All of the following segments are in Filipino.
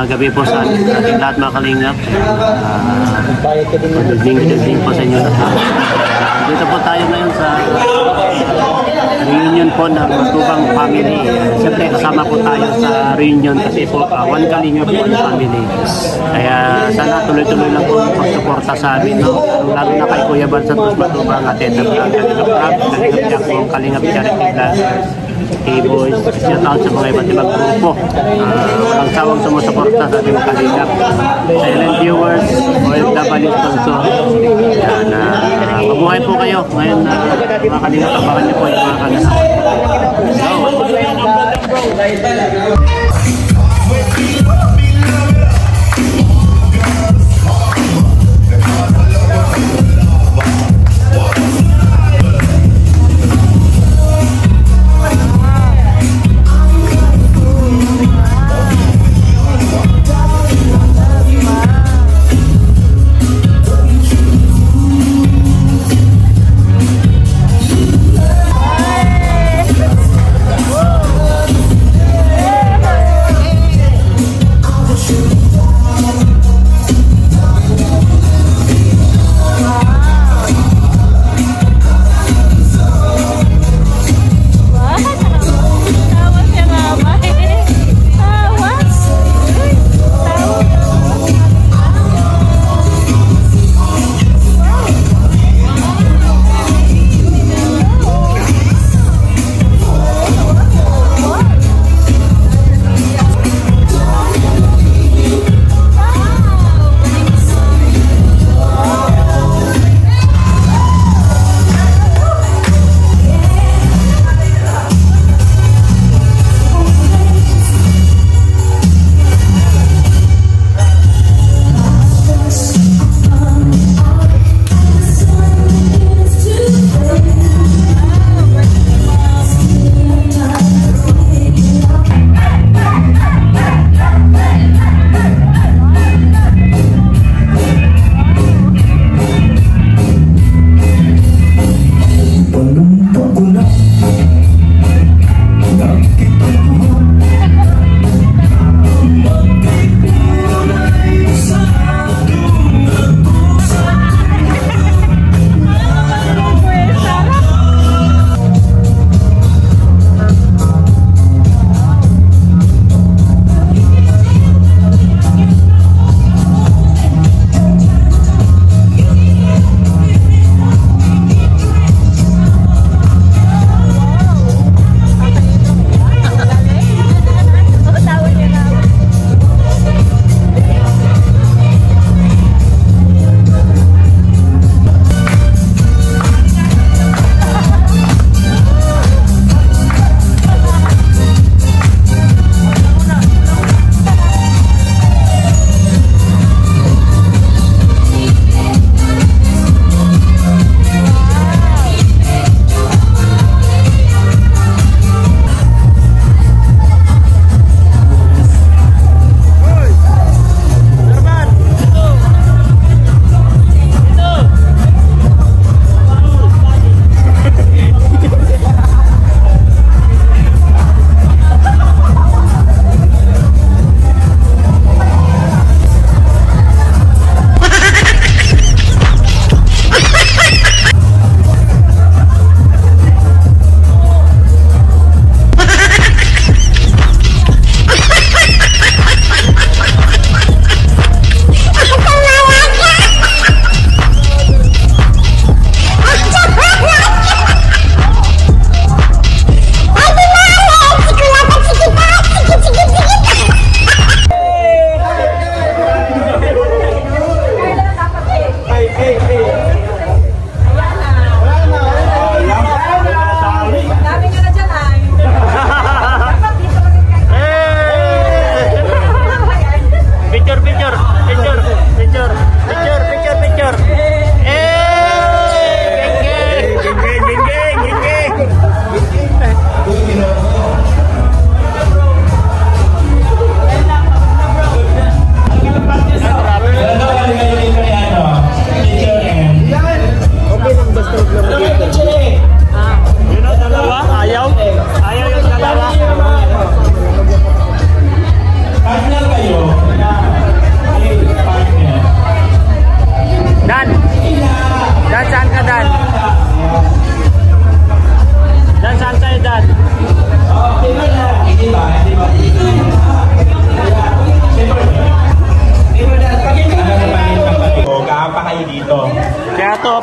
gabi po sa ating lahat mga kalingap. Good evening po sa inyo lahat. Dito po tayo ngayon sa reunion po ng Matubang family. Siyempre kasama po tayo sa reunion kasi po one kalingap po family. Kaya sana tuloy-tuloy lang po pagsuporta sa amin. No? Lalo na kay Kuya Bal Santos Matubang at Teta Vlog, Kalingap Rap, Kalingap Jack, Kalingap Charity Vlog, K-Boys, shout out sa mga iba't ibang grupo. Walang sawang sumusuporta sa ating kalingap. Silent viewers, OFW sponsor. Yan, mabuhay po kayo. Ngayon, mga kalingap, tapakan niyo po yung mga kalingap. Hey!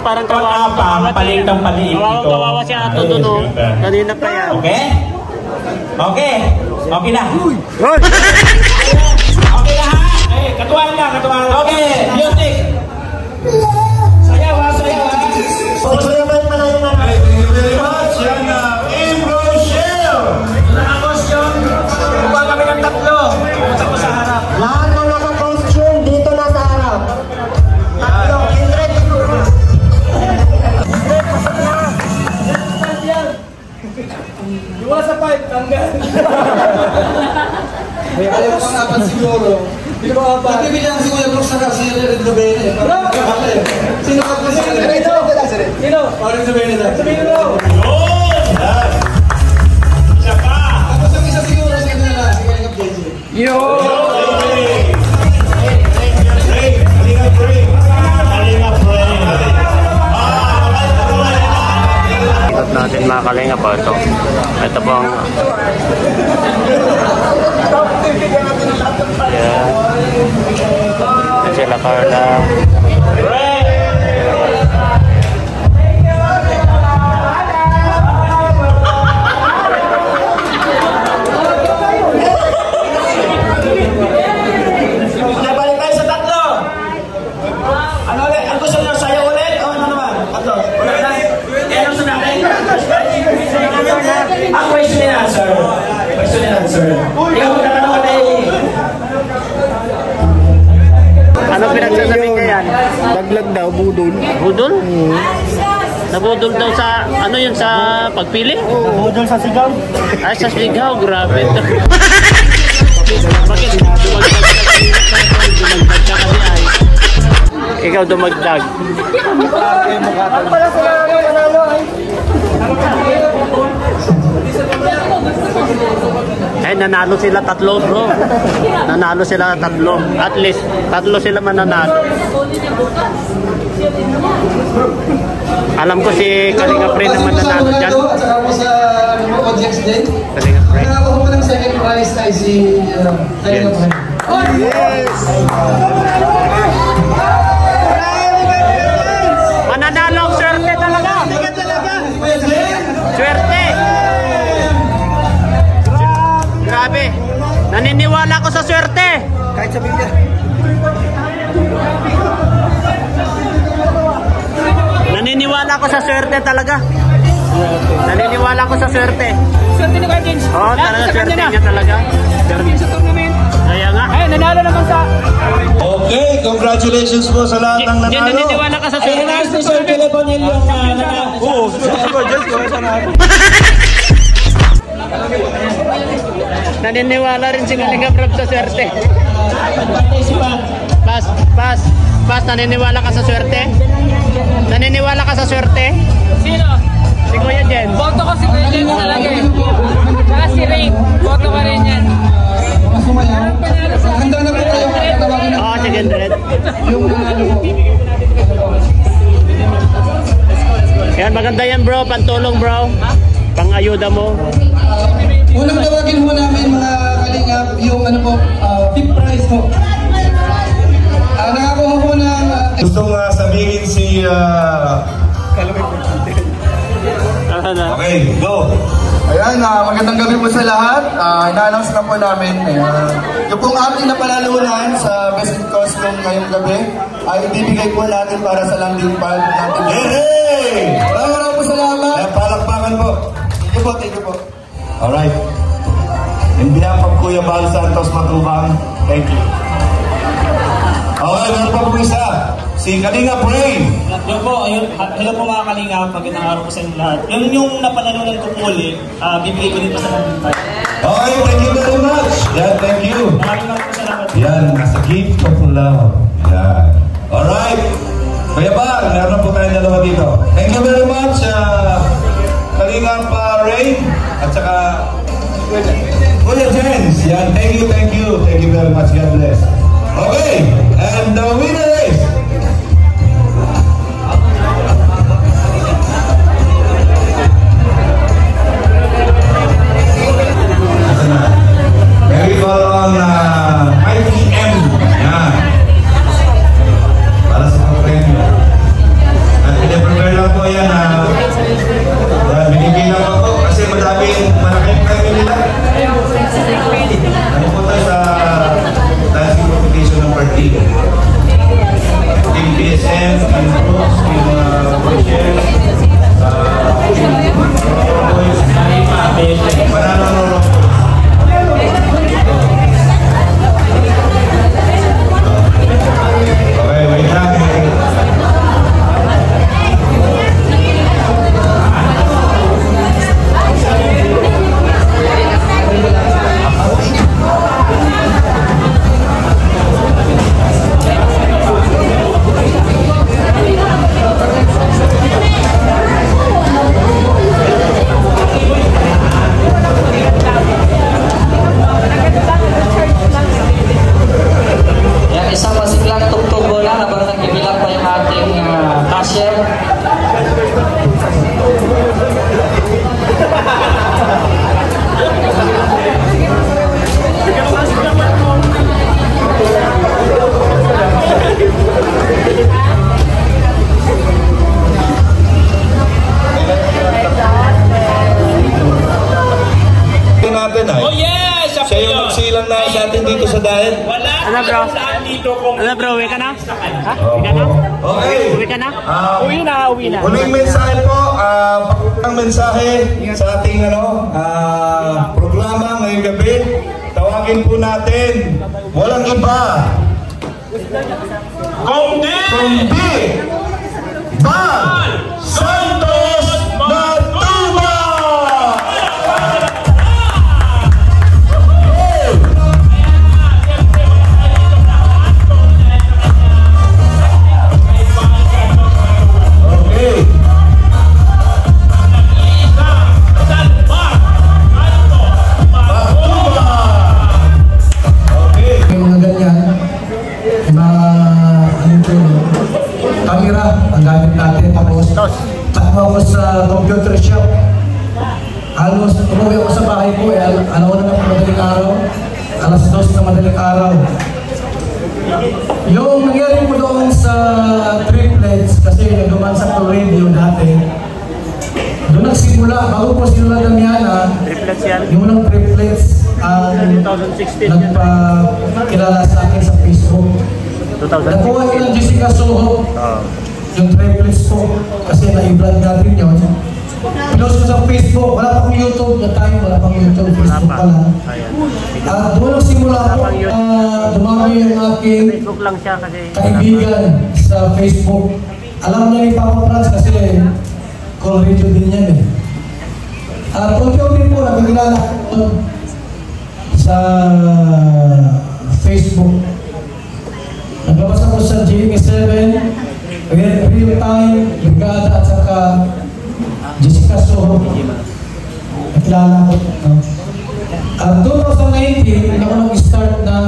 parang kawawa. Palitang paliit ito. Kawawa si Ato doon, no? Kanina pa yan. Okay? Okay. Okay na. Good! Okay na ha? Eh, katuwaan lang. Okay, music. Sayaw ha. Thank you very much. Yan Team Rochelle. Naka-costume. Kuha kami ng tatlo. Pumunta ko sa harap. Lahat ng naka-costume dito na sa harap. Tatlo, kindred. Iwas sa pipe, tanggal. Ayaw ko pang apat siguro. Nagbibilang si Kuya Brooks na kasi Red Lubene. Sino ka po si Red? Sino? Red Lubene na. Sabihin mo! Isa pa. Tapos ang isa siguro sa kanila na, si Kuya JJ. Yo! Ikot natin mga kalinga po ito. Ito po ang sila Carla. Balik tayo sa tatlo. Ano ulit? Ang gusto nyo? Sayo ulit? O ano naman? Tatlo. Ulit na? Ano gusto natin? Ang question and answer. Question and answer. Ikaw magtatanong ka tayo. Ano pinagsasabi niya yan? Daglag daw, budol. Budol? Nabudol daw sa, ano yun, sa pagpili? Oo, budol sa sigaw. Ay, sa sigaw, grabe ito. Bakit? Dumagdag ka kasi ay. Ikaw dumagdag. Eh, nanalo sila tatlo, bro. Nanalo sila tatlo. At least, tatlo sila mananalo. Alam ko si Kalinga Pre naman nanalo dyan. At saka po sa audience din. Kalinga Pre. Nakakuha po ng second prize ay si Kalinga Pre. Mananalo ang swerte talaga. Swerte. Grabe. Naniniwala ko sa swerte. Kahit sa bigla. Naniniwala ko sa swerte talaga. Naniniwala ko sa swerte. Swerte ni Kuya James. Oo, talaga swerte niya talaga. Sa tournament. Kaya nga. Ay, nanalo naman sa... Okay, congratulations po sa lahat ng Diyan nanalo. naniniwala ka sa swerte. si Sir Teleponel yung... Oo, just ko ito na. Naniniwala rin si Kalinga Prab sa swerte. Pas, naniniwala ka sa swerte? Naniniwala ka sa swerte? Sino? Si Kuya Jen. Boto ko si Kuya James talaga eh. Saka si Ray. Boto ko rin yan. Handa na po kayo tawagin na Oo, si Gendred. yung nanalo po. Yan, maganda yan bro, pantulong bro. Pang-ayuda mo. Unang tawagin mo namin mga kalingap yung ano po, fifth prize po. Nakakuha po ng... Gustong sabihin si... Okay, go! Ayan, magandang gabi po sa lahat. Ina-announce na po namin. Yung pong ating napalalunan sa Best in Costume ngayong gabi ay ibibigay po natin para sa landing pad natin. Hey! Maraming po salamat. Palakpakan po. Thank you po. Alright. In behalf of Kuya Bal Santos Matubang, thank you. Okay, meron pa po isa. Si Kalinga Pre. Yun po, hello po mga Kalinga, magandang araw po sa inyo lahat. Yung napanalunan ko po ulit, bibigay ko din po sa landing pad. Okay, thank you very much. Yan, thank you. Maraming salamat. Yan, as a gift of love. Yan. Alright. Kuya Bal, meron po tayong dalawa dito. Thank you very much, Kalinga Ray. At saka, Kuya Jens. Yan, thank you. Thank you very much. God bless. Okay, and the winner is... May we call on Mikey M. Yan. Para sa mga premyo. At yan binigyan lang ako kasi malaking kami nila. Ano po tayo sa dancing competition ng partido. Team PSM, Team Brooks, Team Rochelle, Team Mananoro. Okay, wait lang. Yan, isang masiklang tugtog bola habang nagbibilang pa yung ating cashier. Natin ay. Oh yes! Siya yung magsilang na sa atin dito sa dahil. Wala Ano bro? saan dito kung... Ano bro, uwi ka na? Ha? Uwi ka na? Okay. Uwi ka na? Uwi na. Huling mensahe po, ang mensahe sa ating programa ngayong gabi. Tawagin po natin, walang iba. Kundi! Bal Santos Matuma! Camera ang gamit natin, tapos takbo ako sa computer shop. Halos umuwi ako sa bahay ko alauna na madaling araw, alas 2 na madaling araw. Yung nangyari po doon sa triplets, kasi nagduman sa radio dati, doon nagsimula, bago po sinula Damiana, Triplets yan. yung unang triplets ang 2016 nagpakilala sa akin sa Facebook. 2016. Nakuha ko ng Jessica Soho, yung triplets po, kasi na-i-vlog natin yun. Pinost ko sa Facebook, wala pang YouTube, na time wala pang YouTube, Facebook pa lang. At doon nagsimula po, dumami yung aking Facebook lang siya kasi kaibigan sa Facebook. Alam na ni Papa Franz kasi call radio din yan eh. At unti-unti po nakakilala ko sa Facebook. Naglabas ako sa GMA7, Real Time, Brigada at saka Jessica Soho. Nakilala ko. 2019, ako nag-start ng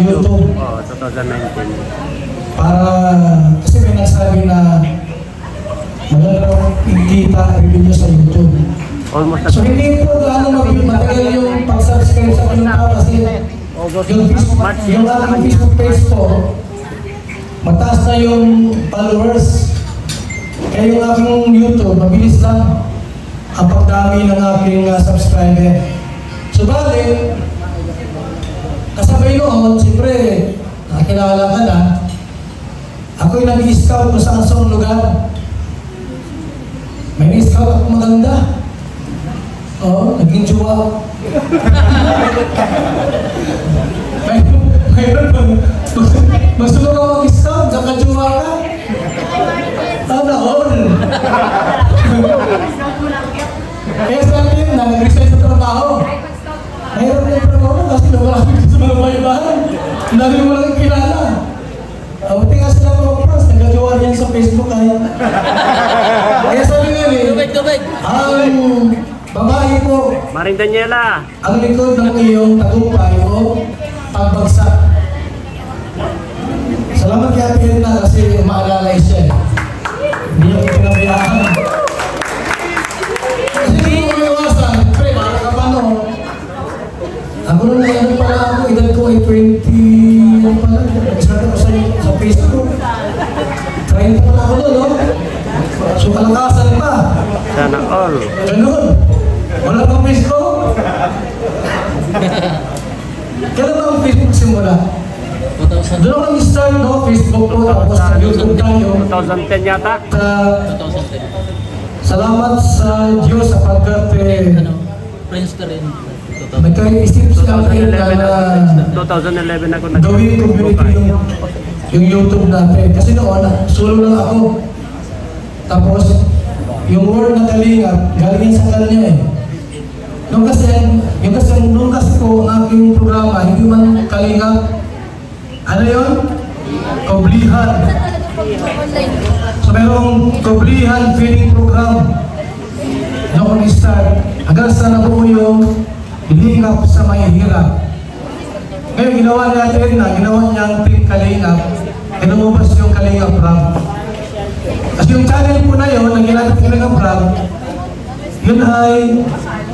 YouTube. 2019. Para, kasi may nagsabi na maganda raw kita review sa YouTube. Almost So hindi po gaano matagal yung pag-subscribe sa kanila kasi yung aking Facebook page po, mataas na yung followers. Kaya yung aking YouTube, mabilis lang ang pagdami ng aking subscriber. So bali, kasabay noon, siyempre, nakilala ka na, ako'y nag-i-scout kung saan lugar. May na-scout ako maganda. Oo, naging jowa. Mayroon bang masunod ako mag-scout, nakajowa ka? Sana all. Kaya sa akin, nag-resign sa trabaho. Mayroon na yung trabaho kasi namarami ko sa mga bayan. Dami mo lang kilala. Buti nga sila mga pras, nagkajowa niyan sa Facebook ay. Kaya sabi nga ang babae po, Maring Daniela. ang likod ng iyong tagumpay o pagbagsak. Salamat kay Ate Edna kasi maalala siya. Hindi ako pinabayaan. Kasi hindi ko umiwasan. Pre, para ka pa no? Ako nung ano pala ako, edad ko ay 20, ano pala, nag-start ako sa Facebook. 30 pala ako doon, no? So So kalakasan pa. Sana all. Ganun. Wala pang Facebook. Kailan ba ang Facebook simula? Doon ako nag-start, no? Facebook po, tapos nag-YouTube tayo. 2010 yata? Salamat sa Diyos sapagkat nagkaisip siya akin na 2011 ako gawin community yung YouTube natin. Kasi noon, solo lang ako. Tapos, yung word na Kalingap, galing sa kanya eh. Nung kasi po ang aking programa, hindi man Kalingap, ano yun? Koblihan. So merong Koblihan feeding program noong start hanggang sa nabuo yung Kalingap sa may hirap. Ngayon ginawa natin na ginawa niyang Team Kalingap, inumubas yung Kalingap Rap. Kasi yung channel po na yun, ang ginagawa Kalingap Rap, yun ay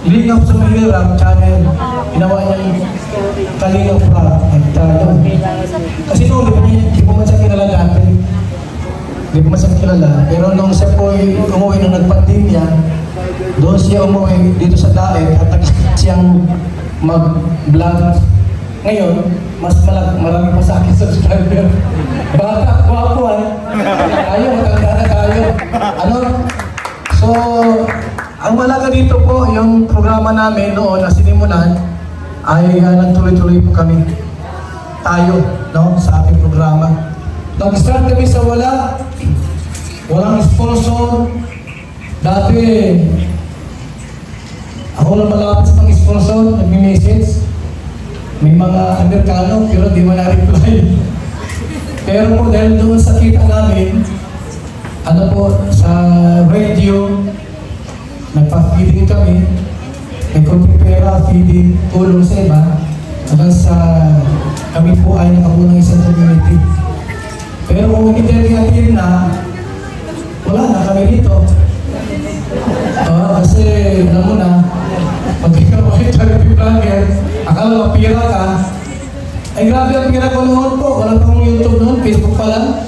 Kalingap sa may hirap channel. Ginawa niyang Kalingap Rap. Kasi noon, di po man siya kilala dati. Di po man siya kilala. Pero nung siya po umuwi nung nagpandemya, doon siya umuwi dito sa daet at siyang mag-vlog. Ngayon, mas marami pa sa akin subscriber. Bata, guwapo tayo, matanda na tayo. Ano? So, ang malaga dito po, yung programa namin noon na sinimulan, ay nagtuloy-tuloy po kami. Tayo, no? Sa ating programa. Nag-start kami sa walang sponsor. Dati, ako lang malapit sa mga sponsor, nag-message. May mga Amerikano, pero di mo na-reply. Pero po, dahil doon sa kita namin, ano po, sa radio, nagpa-feeding kami, may konting pera, feeding, tulong sa iba, hanggang sa kami po ay nakabuo ng isang community. Pero kung hindi natin na, wala na kami dito. Kasi alam mo na, pag ikaw ay charity vlogger, akala mapira ka, ay grabe ang pira ko noon po. Wala pa akong YouTube noon, Facebook pa lang.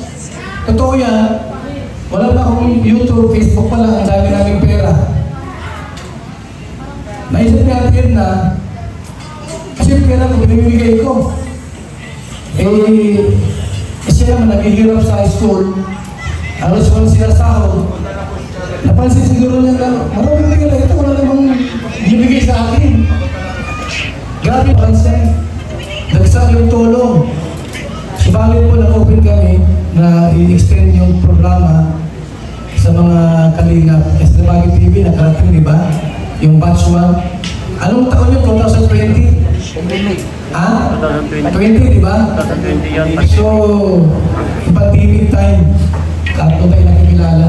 Totoo yan, wala pa akong YouTube, Facebook pa lang, ang dami naming pera. Naisip natin na, kasi pera ko binibigay ko. Siya naman naghihirap sa high school, alas walang sinasahod. Napansin siguro niya na, maraming bigay na ito, wala namang binibigay sa akin. Grabe pansin, nagsak yung tulong. Subalit po na-open kami na i-extend yung programa sa mga Kalingap. Estabagi TV, nakarating, di ba? Yung batch 1. Anong taon yun? 2020? 20, di ba? 2020 yun. So, pandemic time, lahat po tayo nakikilala.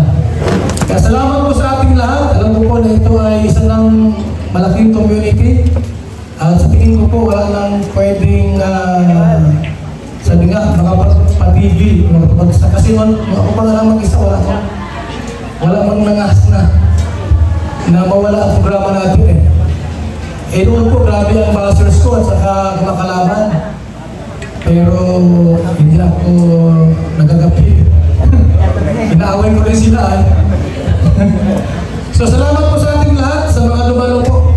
Kaya salamat po sa ating lahat. Alam ko po na ito ay isa ng malaking community. At sa tingin ko po, wala nang pwedeng sabi nga, makapagpatigil, makapagsa. Kasi ako pa nga lang mag-isa, wala mang nangas na mawala ang programa natin eh. Noon po, grabe ang bashers ko at saka kumakalaban. Pero hindi ako nagagapi. Inaaway ko rin sila eh. So salamat po sa ating lahat, sa mga dumalo po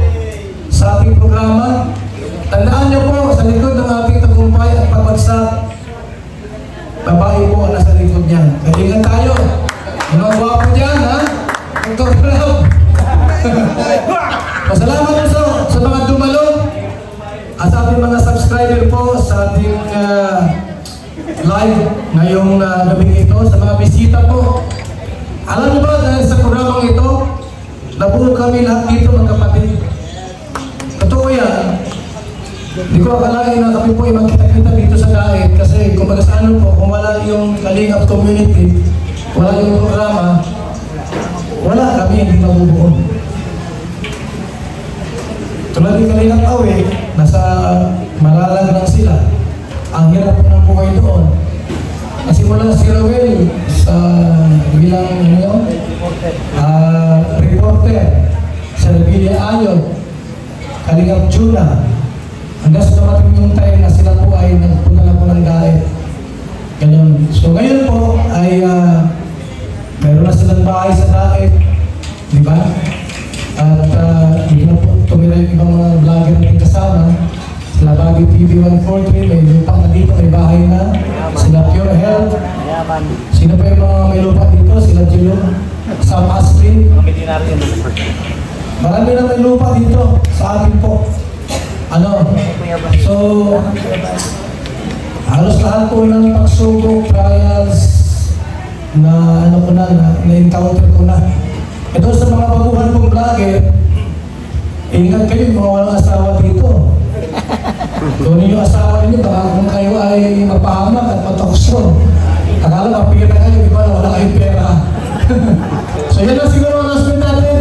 sa ating programa. Tandaan niyo po, sa likod ng ating tagumpay at pabagsak, babae po ang nasa likod niyan. Kalingan tayo. Ano ang gwapo dyan, ha? Dr. Rob. Pasalamat po sa mga dumalo at sa ating mga subscriber po sa ating live ngayong gabing ito, sa mga bisita po. Alam niyo ba, dahil sa programang ito, nabuo kami lahat dito magkapatid. Totoo yan. Hindi ko akalain na kami po ay magkita-kita dito sa daet kasi kung baga sa ano po, kung wala yung Kalingap community, wala yung programa, wala kami hindi mabubuo. Tulad yung Kalingap Awe, nasa Malalag lang sila. Ang hirap po ng buhay doon. Kasi wala si Rowell sa bilang reporter sa Nabili Ayon, Kalingap Juna. Hanggang sa dumating yung time na sila po ay nagpunta na po ng daet. Ganun. So ngayon po ay meron na silang bahay sa daet. Poultry, may lupa na dito, may bahay na. Sila Pure Health. Sino pa yung mga may lupa dito? Sila Jilo. Sam Ashley. Marami na may lupa dito sa atin po. So, halos lahat po ng pagsubok, trials, na na-encounter ko na. Ito sa mga baguhan kong vlogger, ingat kayo mga walang asawa dito. Kung yung asawa ninyo, baka kung kayo ay mapahamak at matokso. Akala mapira kayo, di ba na wala kayong pera. So yan lang siguro ang announcement natin.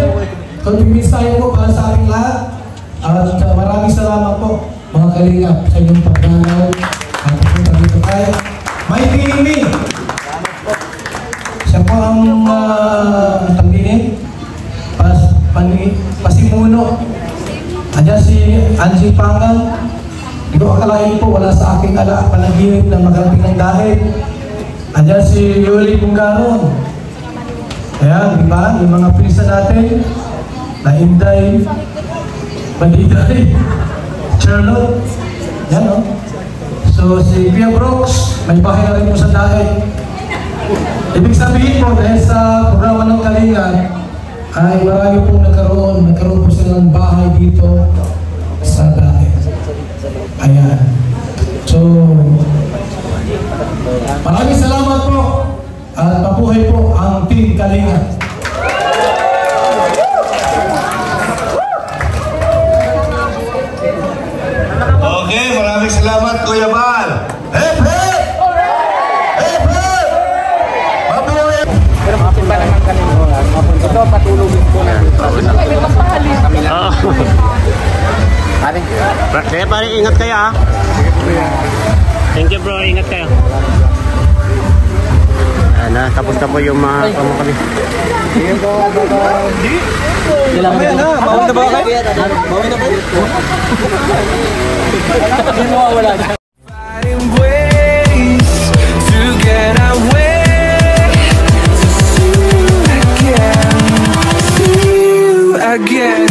Convenience tayo po para sa ating lahat. At maraming salamat po mga kalingap sa inyong pagdalaw. At pupunta dito tayo. May Amy. Siya po ang tanginin. Pasimuno. Andiyan si Angie Pangal. Hindi ko akalain po, wala sa aking panaginip na magarating ng dahil. Andiyan si Yuli Pungaron. Ayan, di ba? Yung mga pinisa natin na Inday, Bandiday, Charlotte. Yan, no? So, si Pia Brooks, may bahay na rin po sa dahil. Ibig sabihin po, dahil sa programa ng Kalinga, ay marami pong nagkaroon po sila ng bahay dito sa dahil. Ayan. So, maraming salamat po at mabuhay po ang Team Kalinga. Okay, maraming salamat Kuya Bal. Hep hep! Hep hep! Mabuhay! Pero bakit ba naman kami ito patulogin po na kami lang. Pare, ingat kayo ha. Thank you bro, ingat kayo. Tapos na po yung mga kami. Mamaya na, bawal na ba kayo? Bawal na po. Hindi mawawala na. Finding ways to get away, to see you again, see you again.